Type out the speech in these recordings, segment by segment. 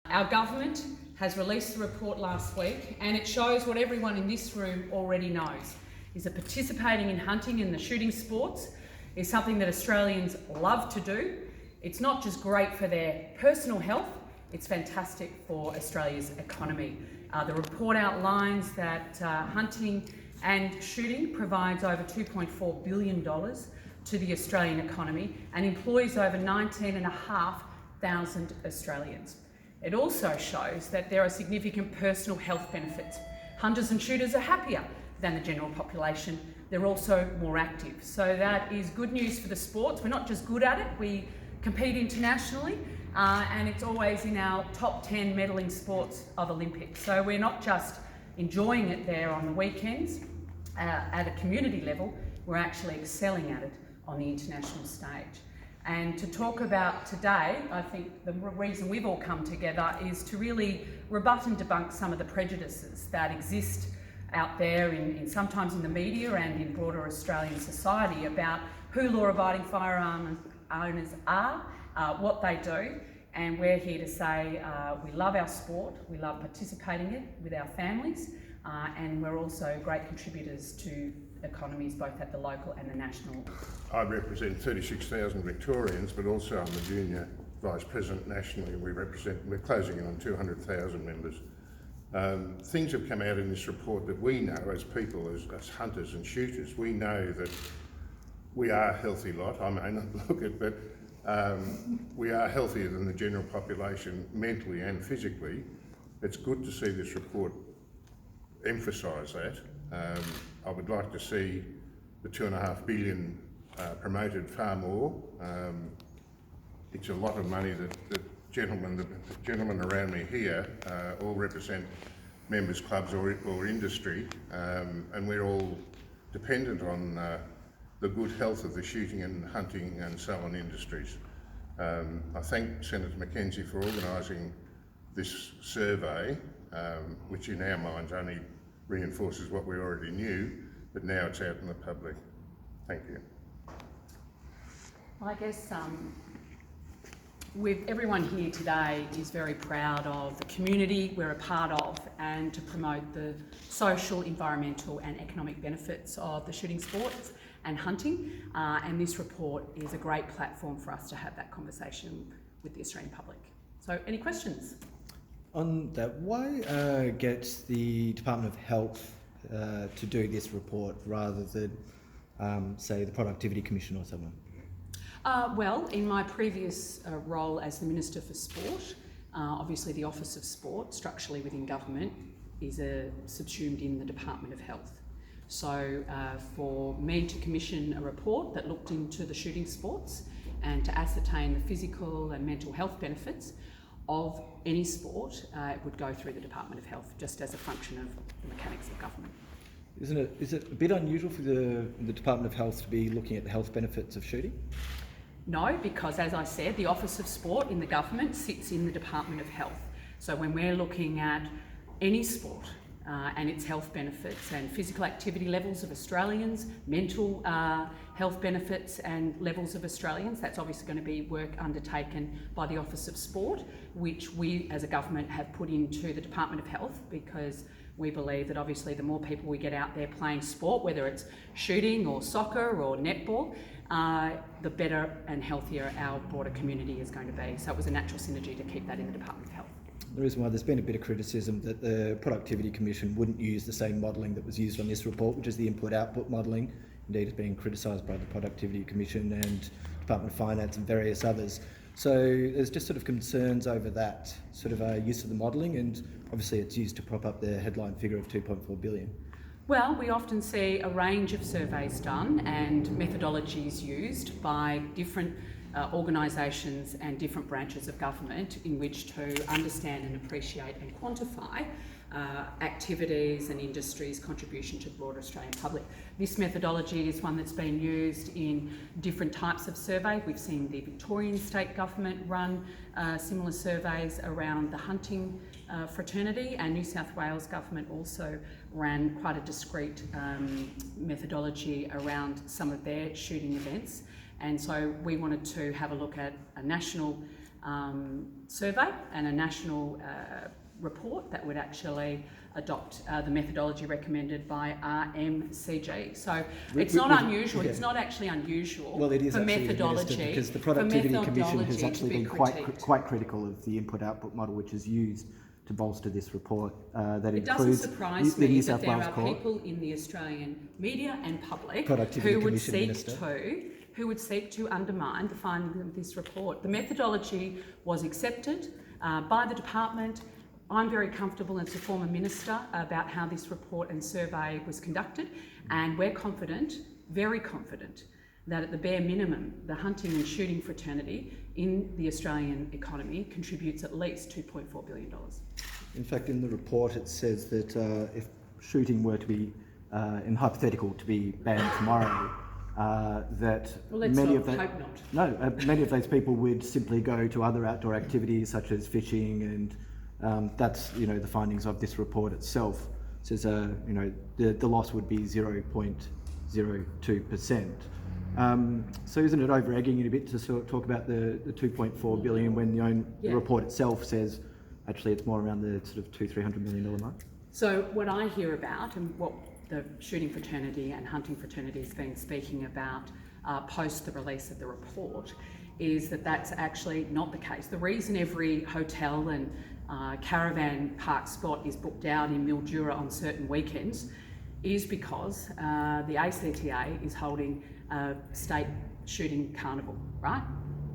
Our government has released the report last week, and it shows what everyone in this room already knows, is that participating in hunting and the shooting sports is something that Australians love to do. It's not just great for their personal health, it's fantastic for Australia's economy. The report outlines that hunting and shooting provides over $2.4 billion to the Australian economy and employs over 19,500 Australians. It also shows that there are significant personal health benefits. Hunters and shooters are happier than the general population. They're also more active. So that is good news for the sports. We're not just good at it, we compete internationally, and it's always in our top 10 medalling sports of Olympics. So we're not just enjoying it there on the weekends at a community level, we're actually excelling at it on the international stage. And to talk about today, I think the reason we've all come together is to really rebut and debunk some of the prejudices that exist out there sometimes in the media and in broader Australian society about who law-abiding firearm owners are, what they do, and we're here to say we love our sport, we love participating in it with our families, and we're also great contributors to economies both at the local and the national. I represent 36,000 Victorians, but also I'm the junior vice president nationally. We're closing in on 200,000 members. Things have come out in this report that we know as people, as hunters and shooters, we know that we are a healthy lot. I may not look it, but we are healthier than the general population mentally and physically. It's good to see this report emphasise that. I would like to see the $2.5 billion promoted far more. It's a lot of money that the gentlemen around me here all represent members' clubs or industry, and we're all dependent on the good health of the shooting and hunting and so on industries. I thank Senator McKenzie for organising this survey, which in our minds only reinforces what we already knew, but now it's out in the public. Thank you. Well, I guess everyone here today is very proud of the community we're a part of and to promote the social, environmental and economic benefits of the shooting sports and hunting, and this report is a great platform for us to have that conversation with the Australian public. So, any questions? On that, why get the Department of Health to do this report rather than, say, the Productivity Commission or someone? Well, in my previous role as the Minister for Sport, obviously the Office of Sport, structurally within government, is subsumed in the Department of Health. So for me to commission a report that looked into the shooting sports and to ascertain the physical and mental health benefits of any sport, it would go through the Department of Health, just as a function of the mechanics of government. Is it a bit unusual for the Department of Health to be looking at the health benefits of shooting? No, because as I said, the Office of Sport in the government sits in the Department of Health. So when we're looking at any sport and its health benefits and physical activity levels of Australians, mental health benefits and levels of Australians, that's obviously going to be work undertaken by the Office of Sport, which we as a government have put into the Department of Health, because we believe that obviously the more people we get out there playing sport, whether it's shooting or soccer or netball, the better and healthier our broader community is going to be. So it was a natural synergy to keep that in the Department of Health. The reason why there's been a bit of criticism that the Productivity Commission wouldn't use the same modelling that was used on this report, which is the input-output modelling. Indeed, it's been criticised by the Productivity Commission and Department of Finance and various others. So there's just sort of concerns over that sort of use of the modelling, and obviously it's used to prop up the headline figure of $2.4 billion. Well, we often see a range of surveys done and methodologies used by different organisations and different branches of government in which to understand and appreciate and quantify activities and industries' contribution to the broader Australian public. This methodology is one that's been used in different types of survey. We've seen the Victorian state government run similar surveys around the hunting fraternity, and New South Wales government also ran quite a discrete methodology around some of their shooting events. And so we wanted to have a look at a national survey and a national report that would actually adopt the methodology recommended by RMCG. So it's not unusual. Yeah. It's not actually unusual. Well, it is for actually methodology, because the Productivity Commission has actually been quite critical of the input-output model which is used to bolster this report. That it doesn't surprise me that there are people in the Australian media and public who would seek to undermine the findings of this report. The methodology was accepted by the department. I'm very comfortable as a former minister about how this report and survey was conducted, and we're confident, very confident, that at the bare minimum, the hunting and shooting fraternity in the Australian economy contributes at least $2.4 billion. In fact, in the report it says that if shooting were to be, in hypothetical, to be banned tomorrow, that many of those people would simply go to other outdoor activities such as fishing, and that's the findings of this report itself. It says the loss would be 0.02%. So isn't it over-egging it a bit to sort of talk about the 2.4 billion when the report itself says actually it's more around the sort of $200-300 million mark? So what I hear about, and what the shooting fraternity and hunting fraternity has been speaking about post the release of the report, is that that's actually not the case. The reason every hotel and caravan park spot is booked out in Mildura on certain weekends is because the ACTA is holding a state shooting carnival, right?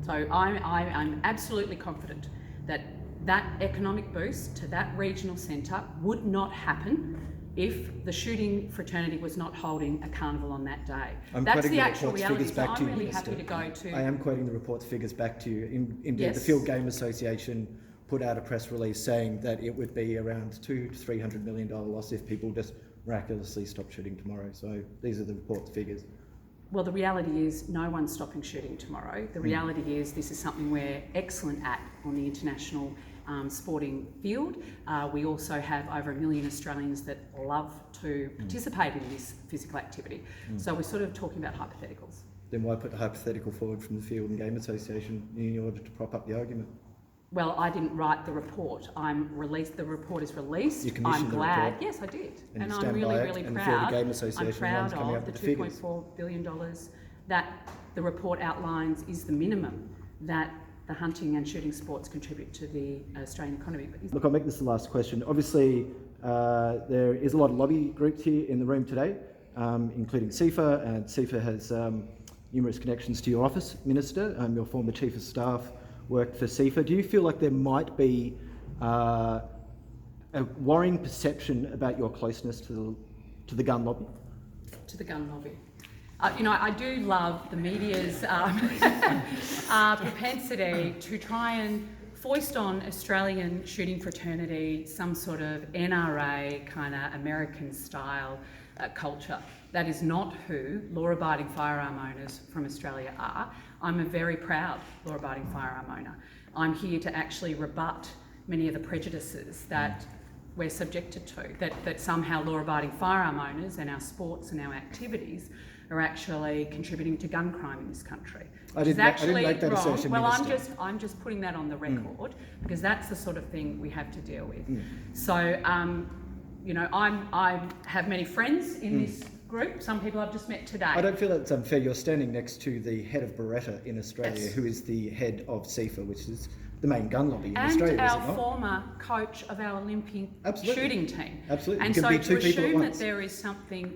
So I'm absolutely confident that that economic boost to that regional centre would not happen if the shooting fraternity was not holding a carnival on that day. That's the actual reality. So I'm really happy to go to... I am quoting the report's figures back to you. Indeed, the Field Game Association put out a press release saying that it would be around $200-300 million loss if people just miraculously stop shooting tomorrow. So these are the report's figures. Well, the reality is no one's stopping shooting tomorrow. The reality is this is something we're excellent at on the international sporting field. We also have over 1 million Australians that love to participate in this physical activity. So we're sort of talking about hypotheticals. Then why put a hypothetical forward from the Field and Game Association in order to prop up the argument? Well, I didn't write the report. The report is released. I'm glad. Yes, I did. And I'm really proud. I'm proud of the $2.4 billion that the report outlines is the minimum that the hunting and shooting sports contribute to the Australian economy. Look, I'll make this the last question. Obviously, there is a lot of lobby groups here in the room today, including SIFA, and SIFA has numerous connections to your office, Minister. Your former Chief of Staff worked for SIFA. Do you feel like there might be a worrying perception about your closeness to the gun lobby? To the gun lobby. I do love the media's propensity to try and foist on Australian shooting fraternity some sort of NRA kind of American-style culture. That is not who law-abiding firearm owners from Australia are. I'm a very proud law-abiding firearm owner. I'm here to actually rebut many of the prejudices that we're subjected to, that somehow law-abiding firearm owners and our sports and our activities are actually contributing to gun crime in this country. I didn't make that assertion, well, Minister. I'm just putting that on the record because that's the sort of thing we have to deal with. So, I have many friends in this group. Some people I've just met today. I don't feel it's unfair. You're standing next to the head of Beretta in Australia, who is the head of SIFA, which is the main gun lobby in Australia, and our former coach of our Olympic shooting team. Absolutely. And so to assume that there is something,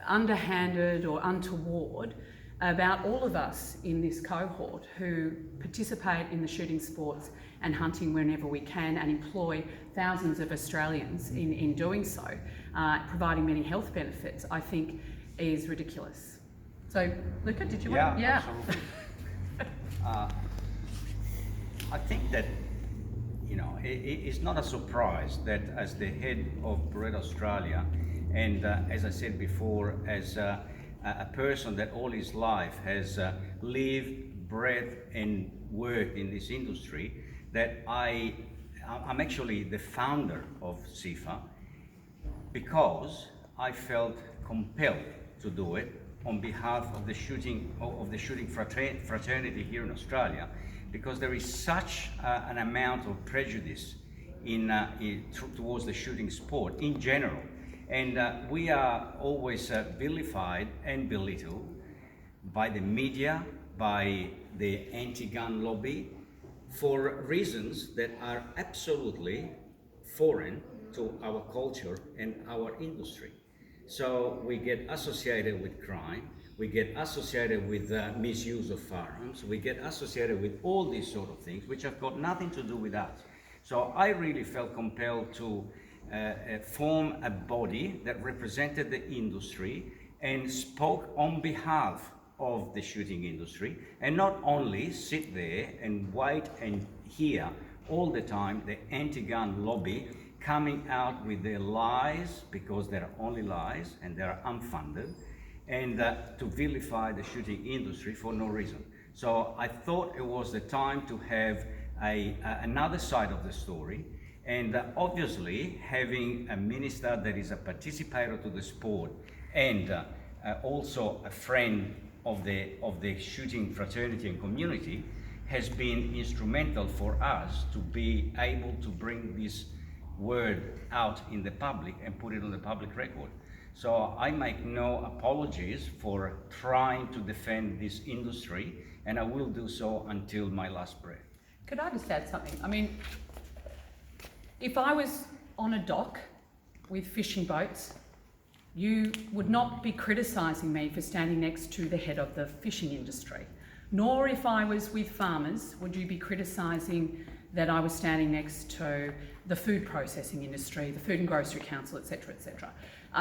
underhanded or untoward about all of us in this cohort who participate in the shooting sports and hunting whenever we can and employ thousands of Australians in doing so, providing many health benefits, I think is ridiculous. So, Luca, did you want to? Yeah, absolutely. I think that, it's not a surprise that as the head of Beretta Australia, and as I said before, as a person that all his life has lived, breathed and worked in this industry, that I'm actually the founder of SIFA because I felt compelled to do it on behalf of the shooting fraternity here in Australia, because there is such an amount of prejudice towards the shooting sport in general, and we are always vilified and belittled by the media, by the anti-gun lobby, for reasons that are absolutely foreign to our culture and our industry. So we get associated with crime, we get associated with misuse of firearms, we get associated with all these sort of things which have got nothing to do with us. So I really felt compelled to form a body that represented the industry and spoke on behalf of the shooting industry, and not only sit there and wait and hear all the time the anti-gun lobby coming out with their lies, because they're only lies and they're unfunded, and to vilify the shooting industry for no reason. So I thought it was the time to have another side of the story, and obviously having a minister that is a participator to the sport and also a friend of the shooting fraternity and community has been instrumental for us to be able to bring this word out in the public and put it on the public record. So I make no apologies for trying to defend this industry, and I will do so until my last breath. Could I just add something? I mean, if I was on a dock with fishing boats, you would not be criticising me for standing next to the head of the fishing industry. Nor if I was with farmers, would you be criticising that I was standing next to the food processing industry, the Food and Grocery Council, etc., etc.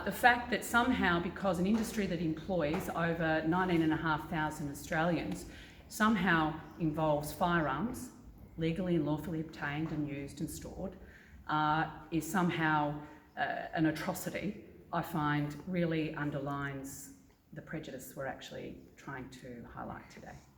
The fact that somehow, because an industry that employs over 19,500 Australians somehow involves firearms, legally and lawfully obtained and used and stored, is somehow an atrocity, I find really underlines the prejudice we're actually trying to highlight today.